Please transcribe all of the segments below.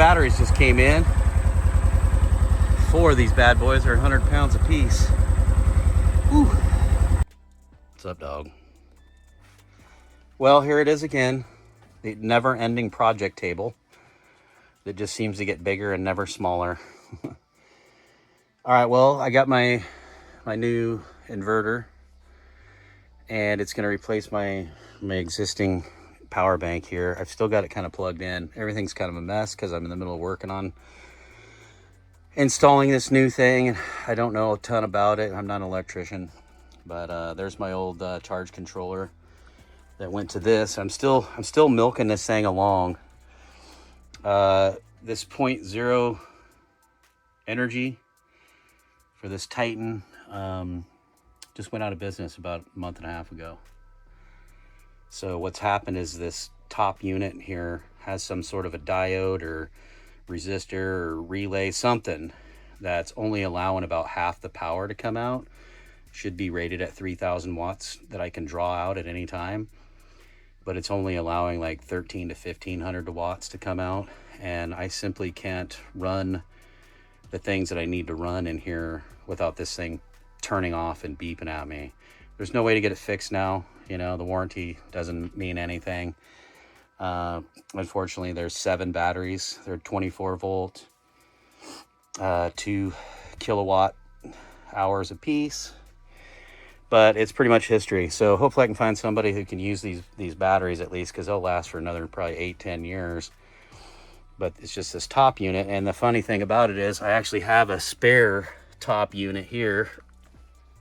batteries just came in. 4 of these bad boys are 100 pounds a piece. Whew. What's up, dog? Well, here it is again. The never-ending project table that just seems to get bigger and never smaller. All right, well, I got my new inverter, and it's going to replace my existing power bank here. I've still got it kind of plugged in. Everything's kind of a mess because I'm in the middle of working on installing this new thing. I don't know a ton about it. I'm not an electrician, but there's my old charge controller that went to this. I'm still milking this thing along. This 0.0 energy for this Titan just went out of business about a month and a half ago. So what's happened is this top unit here has some sort of a diode or resistor or relay, something that's only allowing about half the power to come out. Should be rated at 3,000 watts that I can draw out at any time, but it's only allowing like 13 to 1,500 watts to come out, and I simply can't run the things that I need to run in here without this thing turning off and beeping at me. There's no way to get it fixed now. You know, the warranty doesn't mean anything. Unfortunately, there's 7 batteries. They're 24 volt, 2 kilowatt hours a piece, but it's pretty much history. So hopefully I can find somebody who can use these batteries at least, because they'll last for another probably 8-10 years. But it's just this top unit, and the funny thing about it is I actually have a spare top unit here,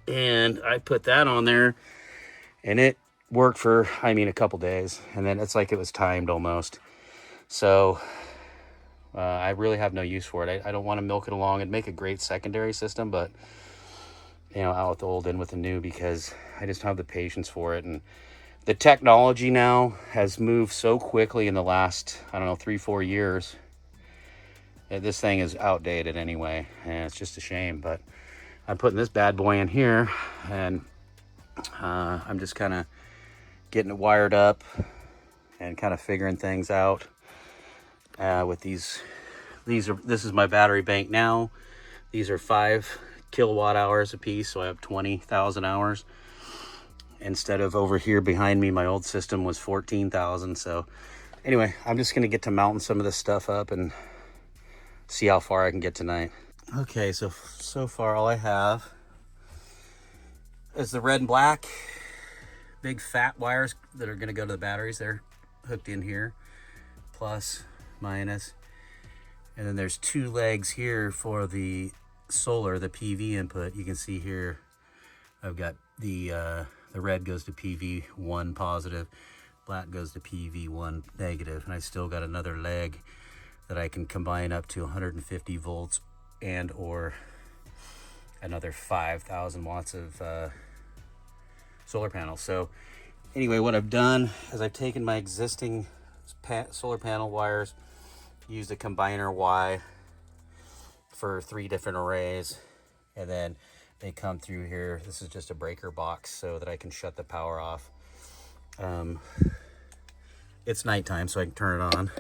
and I put that on there, and it worked for, I mean, a couple days, and then it's like it was timed almost. So I really have no use for it. I don't want to milk it along. It'd make a great secondary system, but you know, out with the old, in with the new, because I just don't have the patience for it. And the technology now has moved so quickly in the last, I don't know, 3-4 years. This thing is outdated anyway, and it's just a shame. But I'm putting this bad boy in here, and I'm just kind of getting it wired up and kind of figuring things out with these are, this is my battery bank now. These are 5 kilowatt hours a piece, so I have 20,000 hours instead of over here behind me. My old system was 14,000. So anyway, I'm just gonna get to mounting some of this stuff up and see how far I can get tonight. Okay, so far all I have is the red and black big fat wires that are going to go to the batteries. They're hooked in here, plus, minus, and then there's 2 legs here for the solar, the PV input. You can see here I've got the red goes to PV1 positive, black goes to PV1 negative, and I still got another leg that I can combine up to 150 volts and or another 5,000 watts of solar panels. So anyway, what I've done is I've taken my existing solar panel wires, used a combiner Y for 3 different arrays, and then they come through here. This is just a breaker box so that I can shut the power off. It's nighttime, so I can turn it on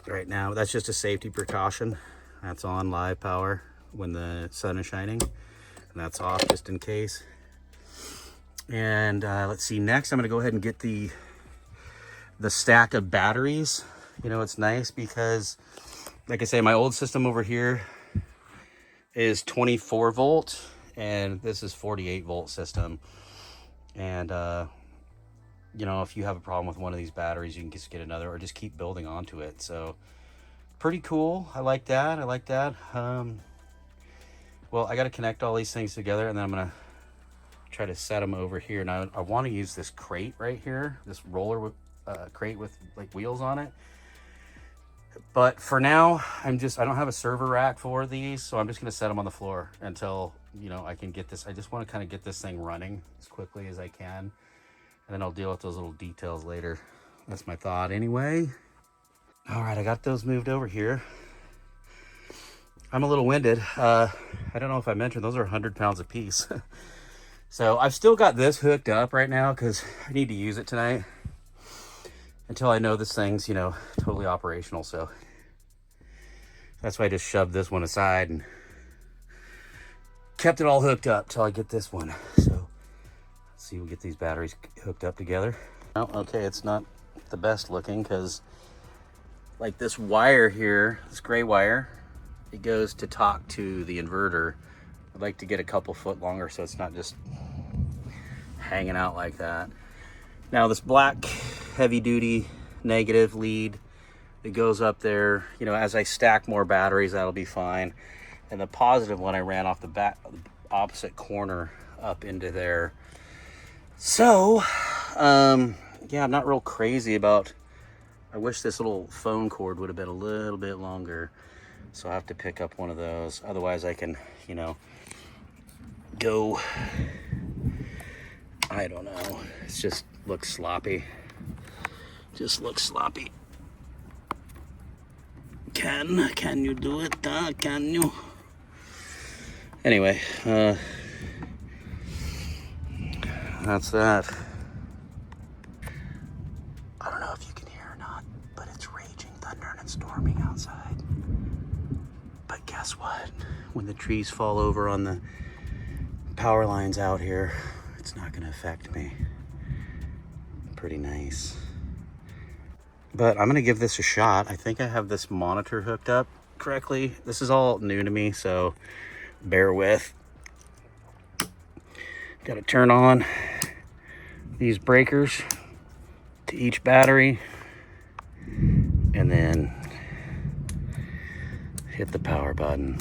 right now. That's just a safety precaution. That's on live power when the sun is shining, and that's off just in case. And let's see, next I'm going to go ahead and get the stack of batteries. You know, it's nice because, like I say, my old system over here is 24 volt, and this is 48 volt system. And you know, if you have a problem with one of these batteries, you can just get another, or just keep building onto it. So pretty cool. I like that. Well, I got to connect all these things together, and then I'm gonna try to set them over here. Now I want to use this crate right here, this roller crate with like wheels on it. But for now, I don't have a server rack for these, so I'm just gonna set them on the floor until, you know, I can get this. I just want to kind of get this thing running as quickly as I can, and then I'll deal with those little details later. That's my thought anyway. All right, I got those moved over here. I'm a little winded. I don't know if I mentioned, those are 100 pounds a piece. So I've still got this hooked up right now because I need to use it tonight until I know this thing's, you know, totally operational. So That's why I just shoved this one aside and kept it all hooked up till I get this one. So let's see, we'll get these batteries hooked up together. Oh, okay, it's not the best looking because like this wire here, this gray wire, it goes to talk to the inverter. I'd like to get a couple foot longer so it's not just hanging out like that. Now this black heavy duty negative lead that goes up there, you know, as I stack more batteries, that'll be fine. And the positive one I ran off the back, opposite corner up into there. So, yeah, I'm not real crazy about, I wish this little phone cord would have been a little bit longer. So I have to pick up one of those. Otherwise I can, you know, go, I don't know. It just looks sloppy. Just looks sloppy. Can you do it? Can you? Anyway, that's that. I don't know if you can hear or not, but it's raging thunder and it's storming outside. But guess what? When the trees fall over on the power lines out here, it's not going to affect me. Pretty nice. But I'm going to give this a shot. I think I have this monitor hooked up correctly. This is all new to me, so bear with. Got to turn on these breakers to each battery and then hit the power button.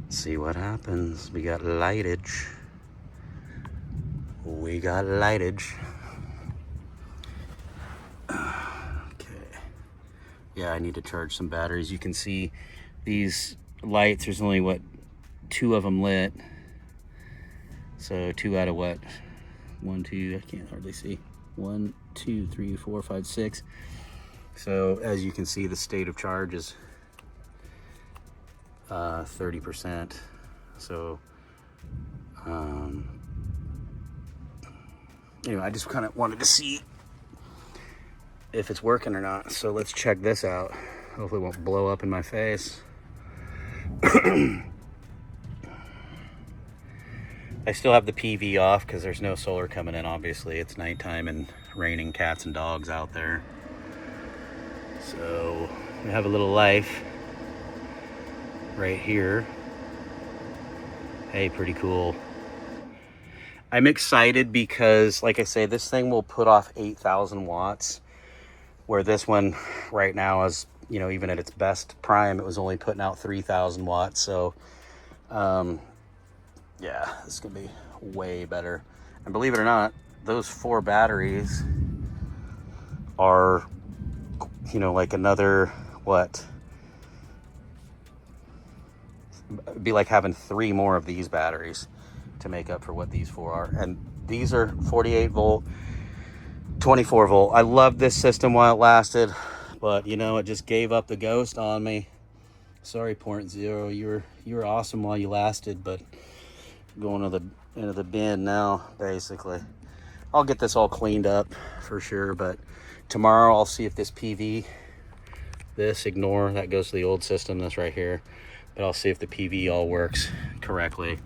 See what happens. We got lightage. We got lightage. Okay. Yeah, I need to charge some batteries. You can see these lights, there's only what, 2 of them lit. So 2 out of what? 1, 2, I can't hardly see. 1, 2, 3, 4, 5, 6. So as you can see, the state of charge is 30%. So anyway, I just kind of wanted to see if it's working or not. So let's check this out. Hopefully it won't blow up in my face. I still have the PV off because there's no solar coming in, obviously. It's nighttime and raining cats and dogs out there. So we have a little life right here. Hey, pretty cool. I'm excited because, like I say, this thing will put off 8,000 watts, where this one right now is, you know, even at its best prime, it was only putting out 3,000 watts. So, yeah, this is gonna be way better. And believe it or not, those 4 batteries are, you know, like another, what? It'd be like having 3 more of these batteries to make up for what these 4 are. And these are 48 volt, 24 volt. I loved this system while it lasted, but you know, it just gave up the ghost on me. Sorry, Point Zero, you were awesome while you lasted, but going to the into the bin now, basically. I'll get this all cleaned up for sure, but tomorrow I'll see if this PV, ignore, that goes to the old system, this right here, but I'll see if the PV all works correctly.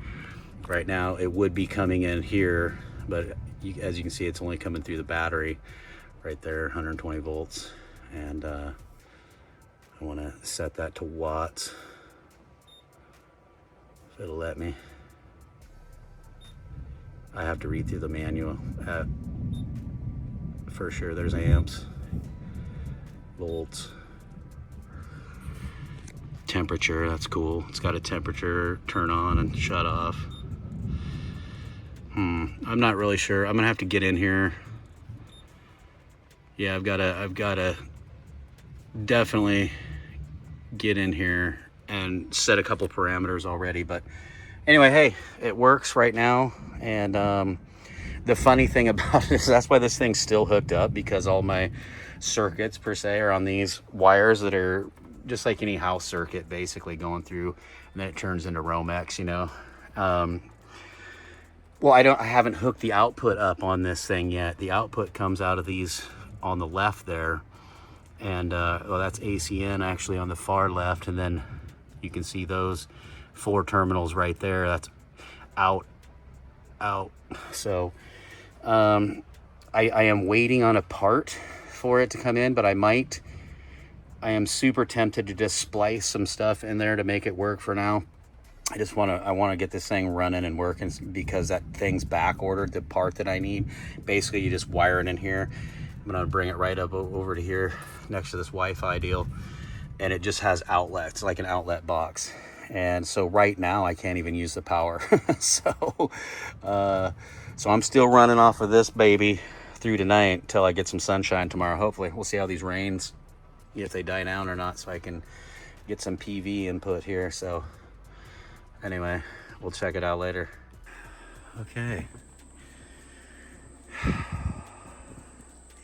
Right now it would be coming in here, but as you can see, it's only coming through the battery right there, 120 volts. And I want to set that to watts, if it'll let me. I have to read through the manual. For sure, there's amps, volts, temperature, that's cool. It's got a temperature turn on and shut off. I'm not really sure. I'm gonna have to get in here. Yeah, I've gotta definitely get in here and set a couple parameters already. But anyway, hey, it works right now. And the funny thing about it is that's why this thing's still hooked up, because all my circuits per se are on these wires that are just like any house circuit, basically going through, and then it turns into Romex, you know. Well, I haven't hooked the output up on this thing yet. The output comes out of these on the left there, And well, that's ACN actually on the far left, and then you can see those 4 terminals right there. That's out. So I am waiting on a part for it to come in, but I am super tempted to just splice some stuff in there to make it work for now. I want to get this thing running and working, because that thing's back ordered, the part that I need. Basically, you just wire it in here. I'm gonna bring it right up over to here next to this Wi-Fi deal, and it just has outlets, like an outlet box. And so right now I can't even use the power. So I'm still running off of this baby through tonight until I get some sunshine tomorrow. Hopefully, we'll see how these rains, if they die down or not, so I can get some PV input here. So anyway, we'll check it out later. Okay.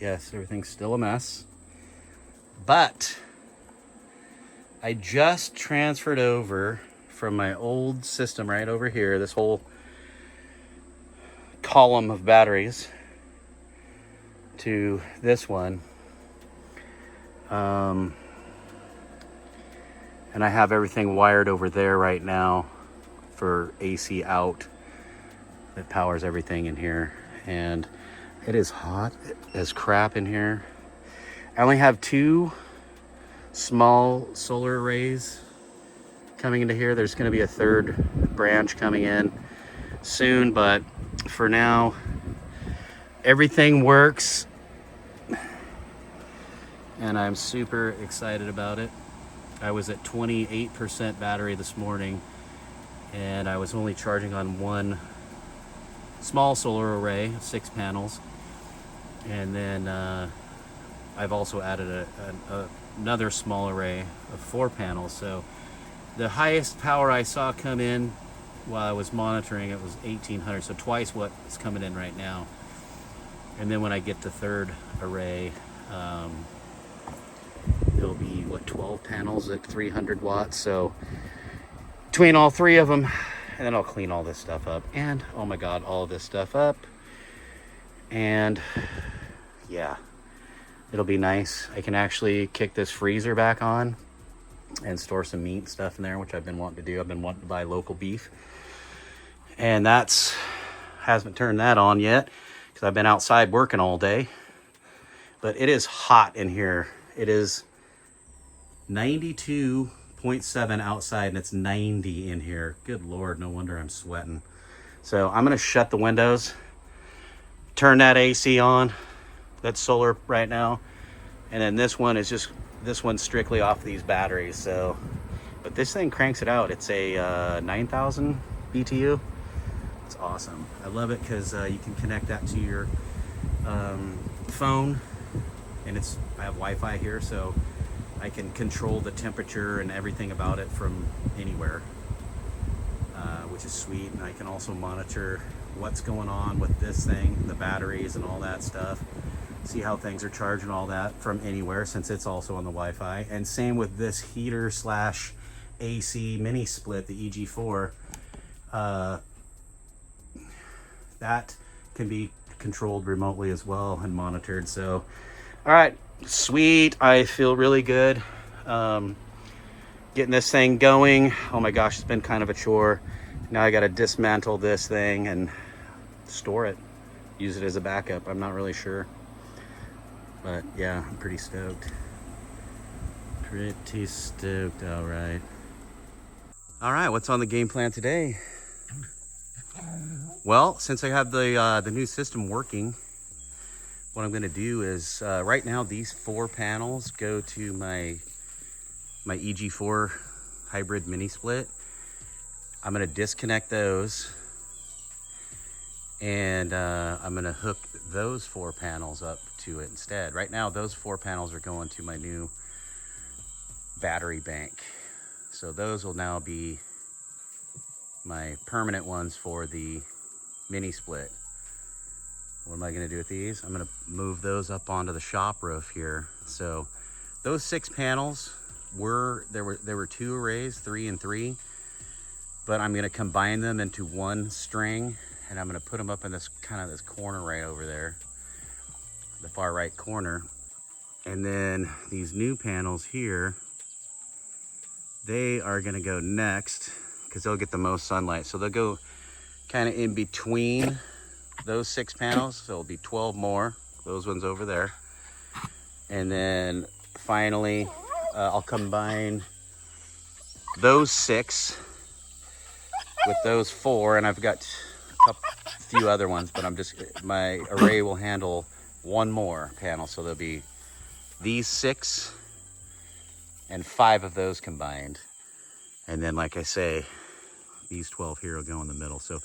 Yes, everything's still a mess, but I just transferred over from my old system right over here, this whole column of batteries, to this one. And I have everything wired over there right now for AC out that powers everything in here. And it is hot as crap in here. I only have 2 small solar arrays coming into here. There's going to be a 3rd branch coming in soon, but for now everything works and I'm super excited about it. I was at 28% battery this morning, and I was only charging on 1 small solar array, 6 panels, and then I've also added another small array of 4 panels. So the highest power I saw come in while I was monitoring it was 1800, so twice what's coming in right now. And then when I get the 3rd array, it'll be 12 panels at 300 watts. So between all 3 of them, and then I'll clean all this stuff up, and oh my god, all of this stuff up, and yeah, it'll be nice. I can actually kick this freezer back on and store some meat and stuff in there, which I've been wanting to do. I've been wanting to buy local beef, and hasn't turned that on yet because I've been outside working all day. But it is hot in here. It is 92.7 outside, and it's 90 in here. Good Lord, no wonder I'm sweating. So I'm gonna shut the windows, turn that AC on. That's solar right now. And then this one's strictly off these batteries. So, but this thing cranks it out. It's a 9,000 BTU. It's awesome. I love it because you can connect that to your phone, and I have Wi-Fi here, so I can control the temperature and everything about it from anywhere, which is sweet. And I can also monitor what's going on with this thing, the batteries and all that stuff. See how things are charged and all that from anywhere, since it's also on the Wi-Fi. And same with this heater slash AC mini split, the EG4. That can be controlled remotely as well and monitored. So, all right, sweet. I feel really good getting this thing going. Oh my gosh, it's been kind of a chore. Now I got to dismantle this thing and store it, use it as a backup. I'm not really sure, but yeah, I'm pretty stoked. All right, what's on the game plan today? Well, since I have the new system working, what I'm going to do is right now these 4 panels go to my EG4 hybrid mini split. I'm going to disconnect those, and I'm going to hook those 4 panels up to it instead. Right now those 4 panels are going to my new battery bank, so those will now be my permanent ones for the mini split. What am I going to do with these? I'm going to move those up onto the shop roof here. So those 6 panels there were 2 arrays, 3 and 3, but I'm going to combine them into 1 string, and I'm going to put them up in this corner right over there, the far right corner. And then these new panels here, they are gonna go next because they'll get the most sunlight. So they'll go kind of in between those 6 panels. So it'll be 12 more, those ones over there. And then finally, I'll combine those 6 with those 4, and I've got a few other ones, but my array will handle 1 more panel. So there'll be these 6 and 5 of those combined. And then, like I say, these 12 here will go in the middle. So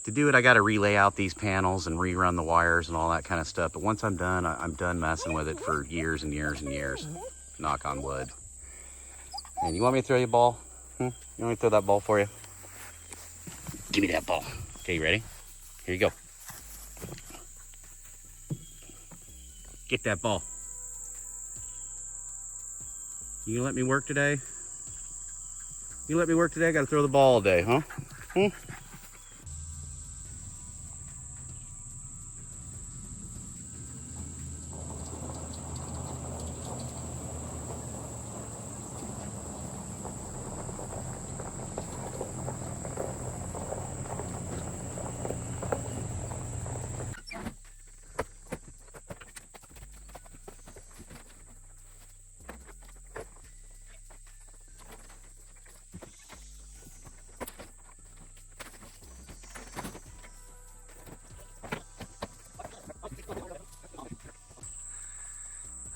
to do it, I got to relay out these panels and rerun the wires and all that kind of stuff. But once I'm done, I'm done messing with it for years and years and years. Knock on wood. And you want me to throw you a ball? You want me to throw that ball for you? Give me that ball. Okay, you ready? Here you go. Get that ball. You gonna let me work today? You let me work today? I gotta throw the ball all day, huh?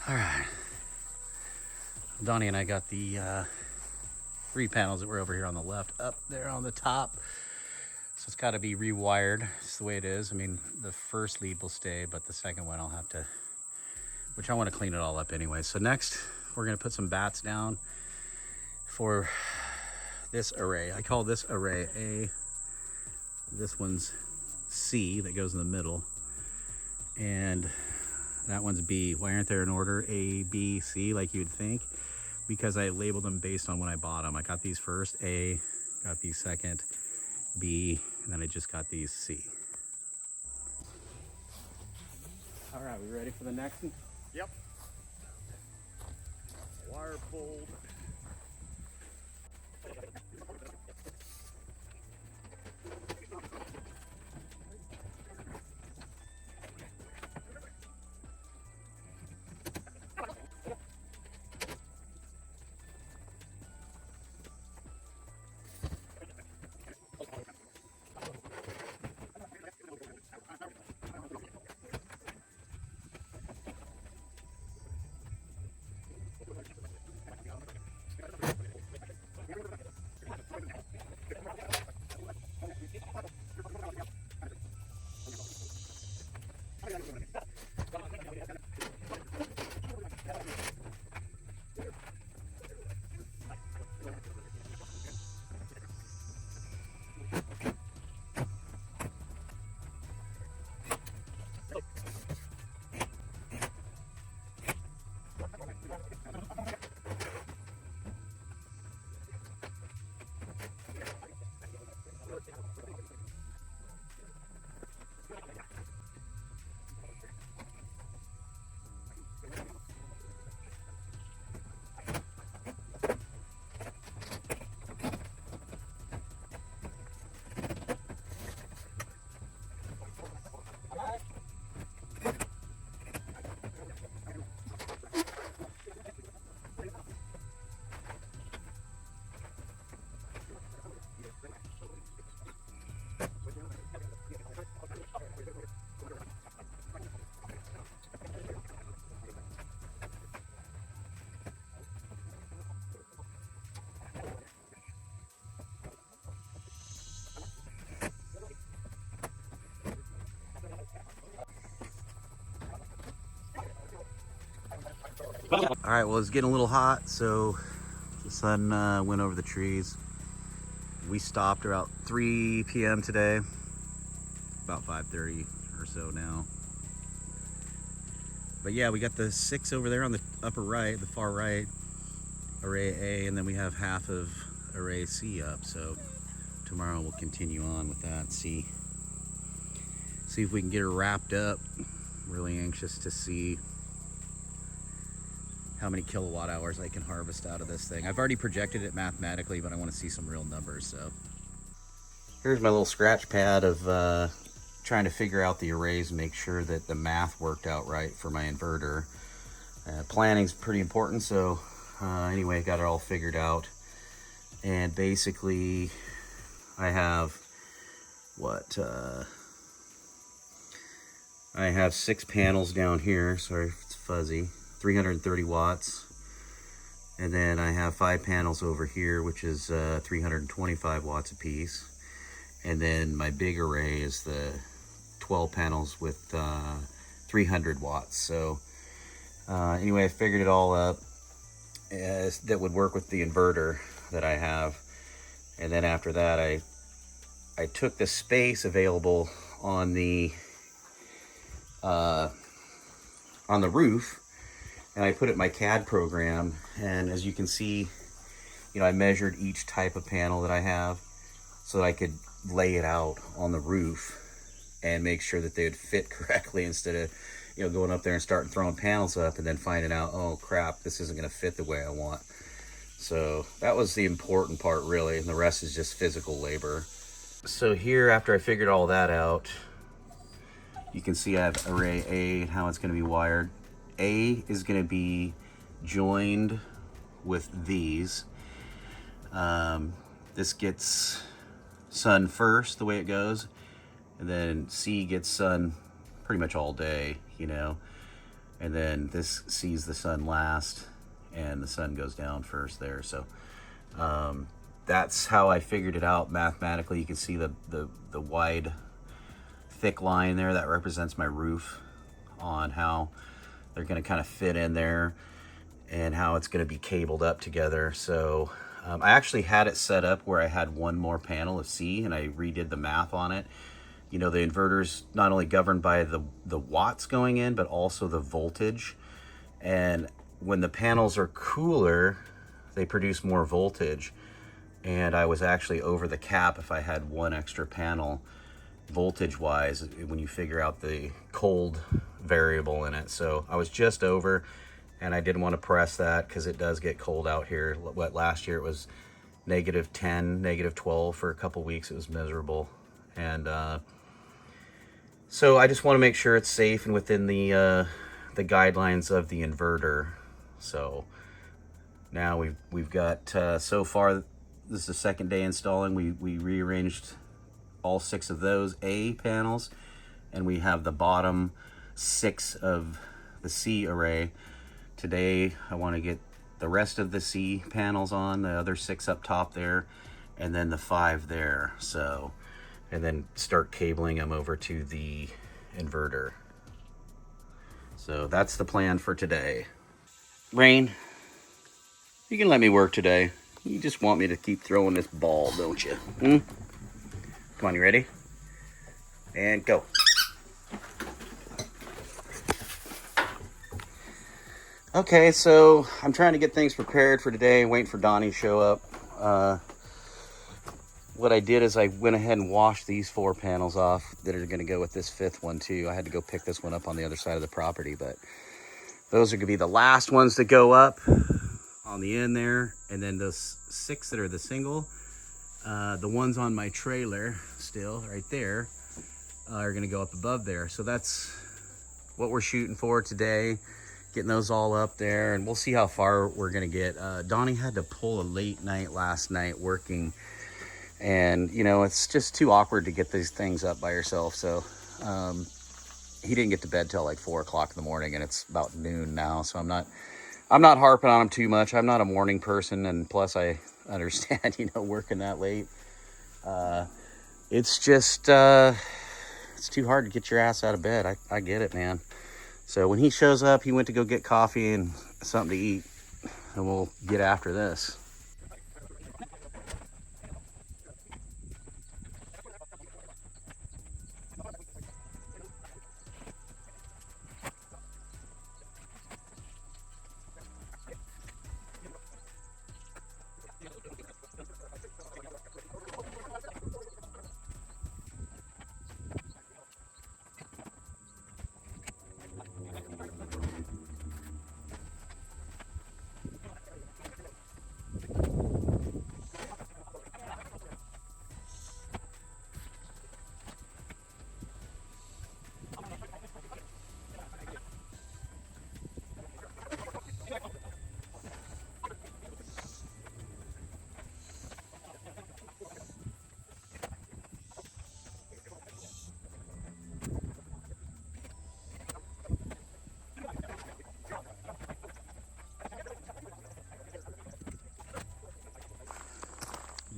All right. Donnie and I got the 3 panels that were over here on the left up there on the top. So it's got to be rewired. It's the way it is. I mean, the first lead will stay, but the second one I'll have to, which I want to clean it all up anyway. So next, we're going to put some bats down for this array. I call this array A. This one's C that goes in the middle. And that one's B. Why aren't they in order? A, B, C, like you'd think? Because I labeled them based on when I bought them. I got these first, A, got these second, B, and then I just got these C. All right, we ready for the next one? Yep. Wire pulled. All right, well, it's getting a little hot, so the sun went over the trees. We stopped about 3 p.m. today, about 5:30 or so now. But yeah, we got the 6 over there on the upper right, the far right, array A, and then we have half of array C up. So tomorrow we'll continue on with that, see if we can get her wrapped up. Really anxious to see how many kilowatt hours I can harvest out of this thing. I've already projected it mathematically, but I want to see some real numbers. So here's my little scratch pad of trying to figure out the arrays and make sure that the math worked out right for my inverter. Planning's pretty important, so anyway, got it all figured out. And basically I have I have 6 panels down here. Sorry if it's fuzzy. 330 watts. And then I have 5 panels over here, which is 325 watts apiece. And then my big array is the 12 panels with 300 watts. So anyway, I figured it all up that would work with the inverter that I have. And then after that, I took the space available on the roof, and I put it in my CAD program. And as you can see, you know, I measured each type of panel that I have so that I could lay it out on the roof and make sure that they would fit correctly, instead of, you know, going up there and starting throwing panels up and then finding out, oh crap, this isn't going to fit the way I want. So that was the important part, really, and the rest is just physical labor. So here, after I figured all that out, you can see I have array A and how it's going to be wired. A is going to be joined with these. This gets sun first, the way it goes, and then C gets sun pretty much all day, you know, and then this sees the sun last, and the sun goes down first there. So that's how I figured it out mathematically. You can see the wide, thick line there that represents my roof, on how they're going to kind of fit in there and how it's going to be cabled up together. So I actually had it set up where I had one more panel of C, and I redid the math on it. You know, the inverter's not only governed by the watts going in, but also the voltage. And when the panels are cooler, they produce more voltage. And I was actually over the cap if I had one extra panel voltage wise, when you figure out the cold variable in it. So I was just over, and I didn't want to press that because it does get cold out here. What, last year it was -10, -12 for a couple weeks. It was miserable. And so I just want to make sure it's safe and within the guidelines of the inverter. So now we've got so far, this is the second day installing. We rearranged all 6 of those A panels, and we have the bottom 6 of the C array. Today I want to get the rest of the C panels on, the other 6 up top there, and then the 5 there. So, and then start cabling them over to the inverter. So that's the plan for today. Rain, you can let me work today. You just want me to keep throwing this ball, don't you? Come on, you ready? And go. Okay, so I'm trying to get things prepared for today, waiting for Donnie to show up. What I did is I went ahead and washed these 4 panels off that are going to go with this 5th one too. I had to go pick this one up on the other side of the property, but those are going to be the last ones to go up on the end there. And then those 6 that are the single, the ones on my trailer still right there, are going to go up above there. So that's what we're shooting for today, getting those all up there, and we'll see how far we're going to get. Donnie had to pull a late night last night working, and you know, it's just too awkward to get these things up by yourself. So he didn't get to bed till like 4 o'clock in the morning, and it's about noon now. So I'm not harping on him too much. I'm not a morning person, and plus I understand, you know, working that late. It's just it's too hard to get your ass out of bed. I get it, man. So when he shows up, he went to go get coffee and something to eat, and we'll get after this.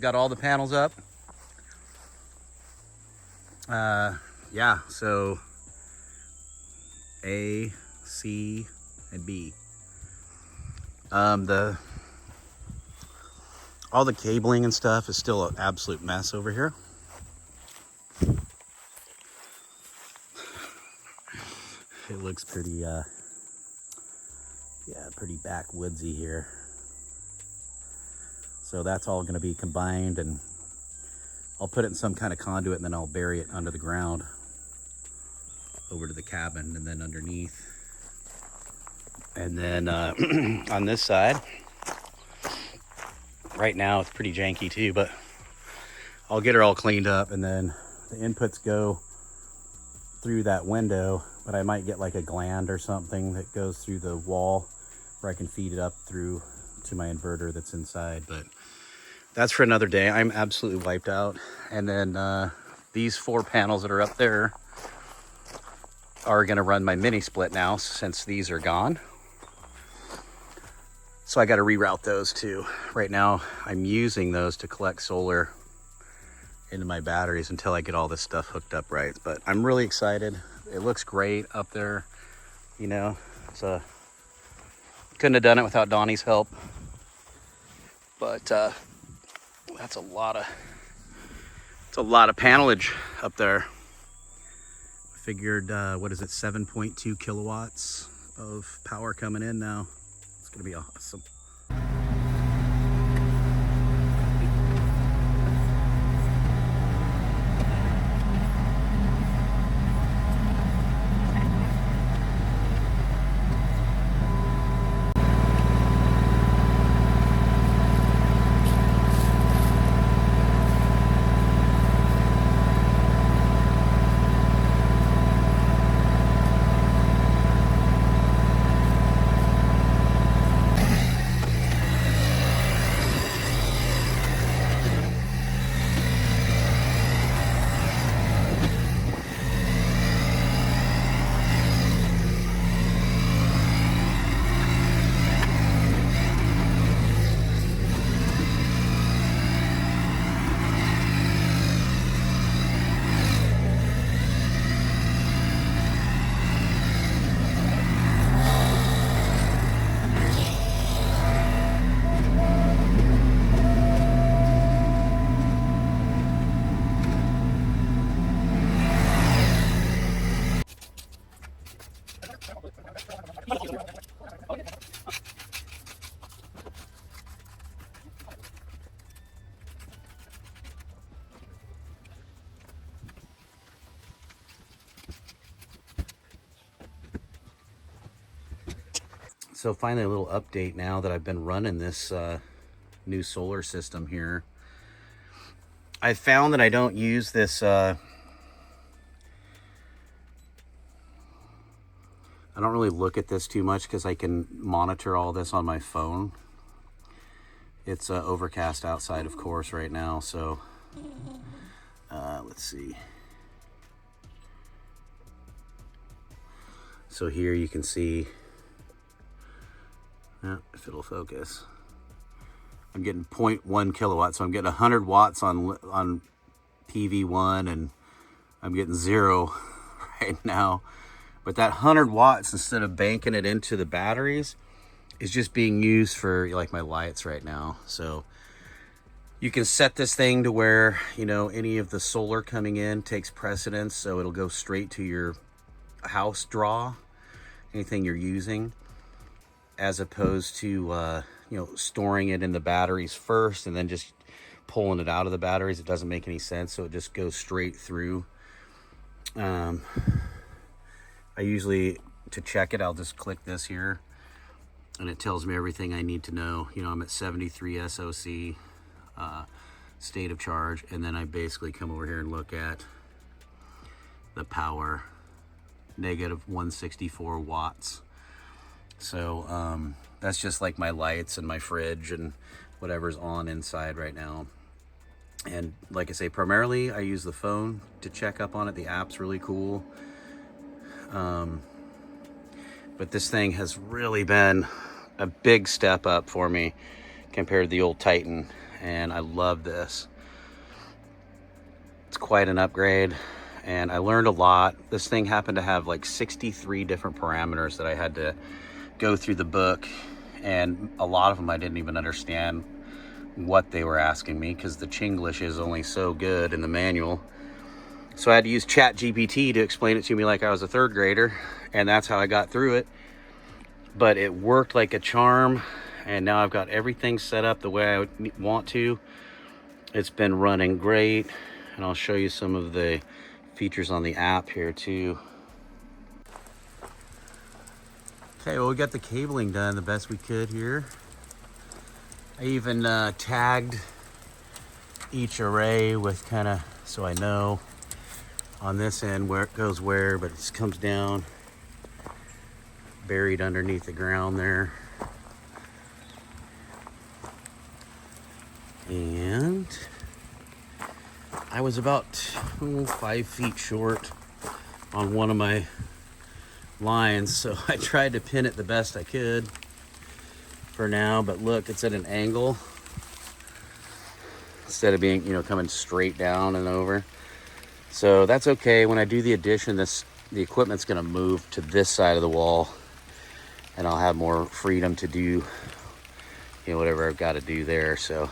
got all the panels up. Yeah, so A, C, and B. All the cabling and stuff is still an absolute mess over here. It looks pretty, yeah, pretty backwoodsy here. So that's all going to be combined, and I'll put it in some kind of conduit, and then I'll bury it under the ground over to the cabin, and then underneath. And then on this side, right now it's pretty janky too, but I'll get her all cleaned up, and then the inputs go through that window, but I might get like a gland or something that goes through the wall where I can feed it up through to my inverter that's inside. But that's for another day. I'm absolutely wiped out. And then these 4 panels that are up there are going to run my mini split now, since these are gone. So I got to reroute those too. Right now I'm using those to collect solar into my batteries until I get all this stuff hooked up right. But I'm really excited. It looks great up there. You know, couldn't have done it without Donnie's help. But that's a lot of panelage up there. Figured, what is it, 7.2 kilowatts of power coming in now. It's gonna be awesome. So finally, a little update now that I've been running this new solar system here. I found that I don't use this, I don't really look at this too much because I can monitor all this on my phone. It's overcast outside, of course, right now, so let's see. So here you can see, if it'll focus, I'm getting 0.1 kilowatts, so I'm getting 100 watts on PV1, and I'm getting 0 right now. But that 100 watts, instead of banking it into the batteries, is just being used for like my lights right now. So you can set this thing to where, you know, any of the solar coming in takes precedence, so it'll go straight to your house draw, anything you're using, as opposed to you know, storing it in the batteries first and then just pulling it out of the batteries. It doesn't make any sense, so it just goes straight through. I usually, to check it, I'll just click this here and it tells me everything I need to know. You know, I'm at 73 SOC, state of charge, and then I basically come over here and look at the power, negative 164 watts. So that's just like my lights and my fridge and whatever's on inside right now. And like I say, primarily I use the phone to check up on it. The app's really cool. But this thing has really been a big step up for me compared to the old Titan, and I love this. It's quite an upgrade, and I learned a lot. This thing happened to have like 63 different parameters that I had to go through the book, and a lot of them I didn't even understand what they were asking me, because the Chinglish is only so good in the manual. So I had to use Chat GPT to explain it to me like I was a third grader, and that's how I got through it. But it worked like a charm, and now I've got everything set up the way I want to. It's been running great, and I'll show you some of the features on the app here too. Okay, well, we got the cabling done the best we could here. I even tagged each array with kind of, so I know on this end where it goes where, but it just comes down buried underneath the ground there. And I was about 5 feet short on one of my lines, so I tried to pin it the best I could for now. But look, it's at an angle instead of being, coming straight down and over. So that's okay. When I do the addition, the equipment's going to move to this side of the wall, and I'll have more freedom to do, whatever I've got to do there. So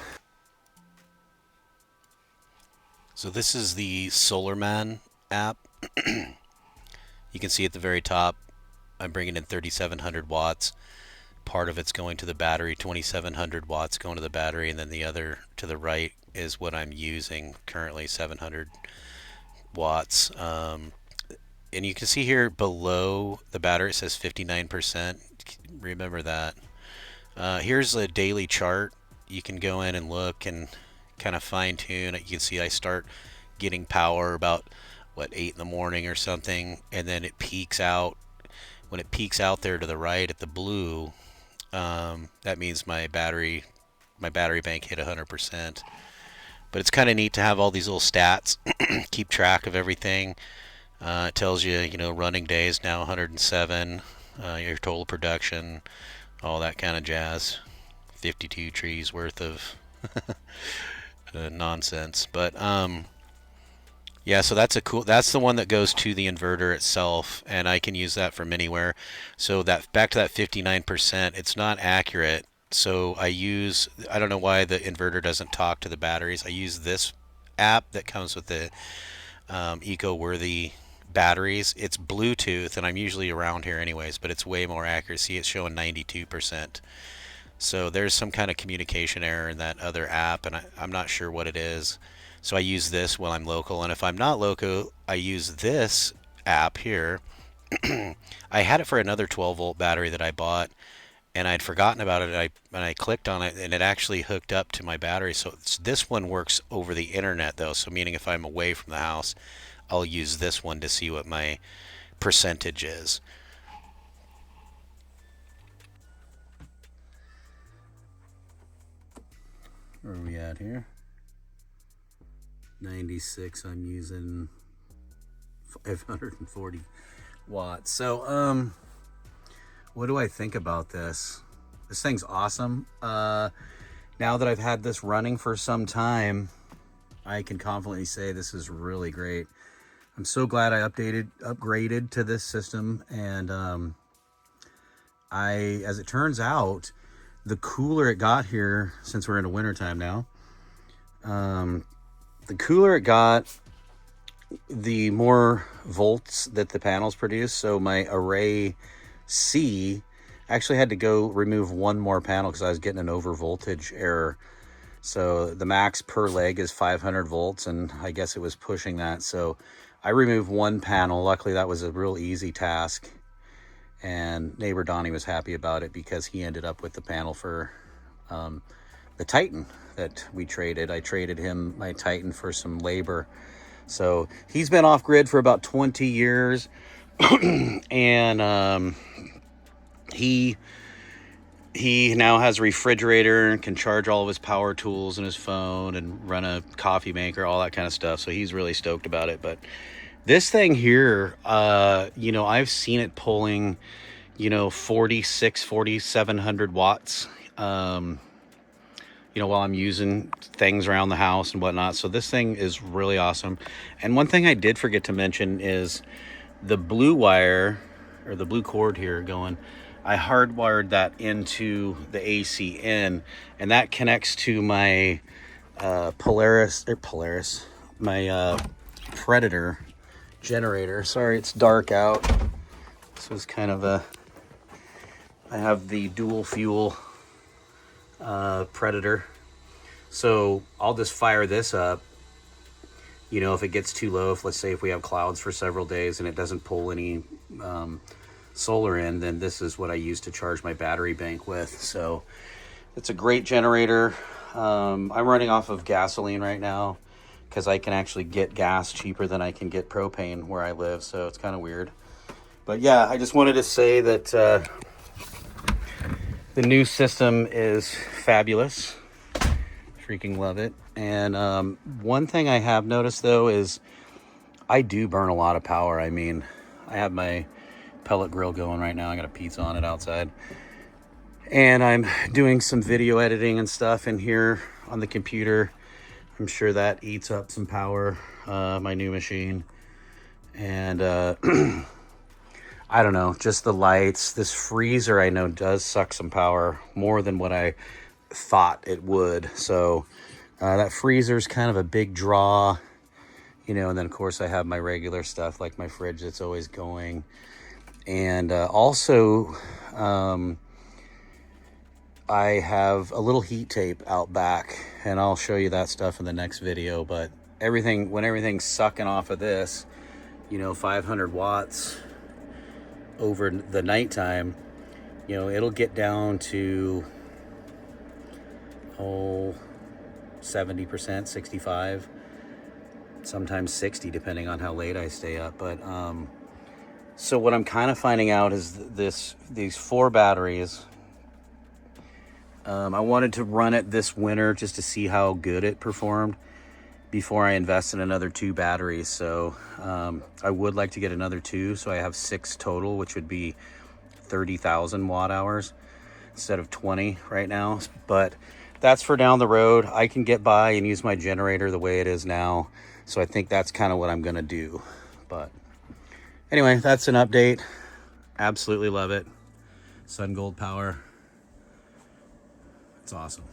this is the SolarMan app. You can see at the very top, I'm bringing in 3,700 watts. Part of it's going to the battery, 2,700 watts going to the battery, and then the other to the right is what I'm using currently, 700 watts. And you can see here below the battery, it says 59%. Remember that. Here's a daily chart. You can go in and look and kind of fine tune it. You can see I start getting power about 8 in the morning or something, and then it peaks out. When it peaks out there to the right at the blue, that means my battery bank hit 100%. But it's kind of neat to have all these little stats, keep track of everything. It tells you, running days now 107, your total production, all that kind of jazz. 52 trees worth of nonsense. But yeah, so that's the one that goes to the inverter itself, and I can use that from anywhere. So that back to that 59%, it's not accurate. So I don't know why the inverter doesn't talk to the batteries. I use this app that comes with the eco-worthy batteries. It's Bluetooth, and I'm usually around here anyways, but it's way more accuracy. It's showing 92%. So there's some kind of communication error in that other app, and I'm not sure what it is. So I use this while I'm local, and if I'm not local, I use this app here. I had it for another 12-volt battery that I bought, and I'd forgotten about it, and I clicked on it, and it actually hooked up to my battery. So this one works over the internet, though, so meaning if I'm away from the house, I'll use this one to see what my percentage is. Where are we at here? 96. I'm using 540 watts. So what do I think about this? This thing's awesome. Now that I've had this running for some time, I can confidently say this is really great. I'm so glad I upgraded to this system, and as it turns out, the cooler it got here, since we're in a winter time now, the cooler it got, the more volts that the panels produce. So my array C actually had to go remove one more panel because I was getting an over voltage error. So the max per leg is 500 volts, and I guess it was pushing that. So I removed one panel. Luckily, that was a real easy task, and neighbor Donnie was happy about it because he ended up with the panel for the Titan that we traded. I traded him my Titan for some labor. So he's been off grid for about 20 years. And he now has a refrigerator and can charge all of his power tools and his phone and run a coffee maker, all that kind of stuff. So he's really stoked about it. But this thing here, I've seen it pulling, 4,700 watts. while I'm using things around the house and whatnot. So this thing is really awesome. And one thing I did forget to mention is the blue wire, or the blue cord here going, I hardwired that into the AC in, and that connects to my my Predator generator. Sorry, it's dark out. This was kind of I have the dual fuel Predator. So I'll just fire this up. If it gets too low, let's say if we have clouds for several days and it doesn't pull any solar in, then this is what I use to charge my battery bank with. So it's a great generator. I'm running off of gasoline right now because I can actually get gas cheaper than I can get propane where I live. So it's kind of weird. But yeah, I just wanted to say that the new system is fabulous. Freaking love it. And one thing I have noticed though is I do burn a lot of power. I mean, I have my pellet grill going right now. I got a pizza on it outside. And I'm doing some video editing and stuff in here on the computer. I'm sure that eats up some power, my new machine. And I don't know, just the lights. This freezer I know does suck some power, more than what I thought it would. So that freezer's kind of a big draw, and then of course I have my regular stuff like my fridge that's always going. And also I have a little heat tape out back, and I'll show you that stuff in the next video. But when everything's sucking off of this, 500 watts over the nighttime, it'll get down to 70%, 65, sometimes 60, depending on how late I stay up. But so what I'm kind of finding out is these 4 batteries. I wanted to run it this winter just to see how good it performed before I invest in another 2 batteries. So I would like to get another 2, so I have 6 total, which would be 30,000 watt hours instead of 20 right now. But that's for down the road. I can get by and use my generator the way it is now. So I think that's kind of what I'm going to do. But anyway, that's an update. Absolutely love it. Sun Gold power. It's awesome.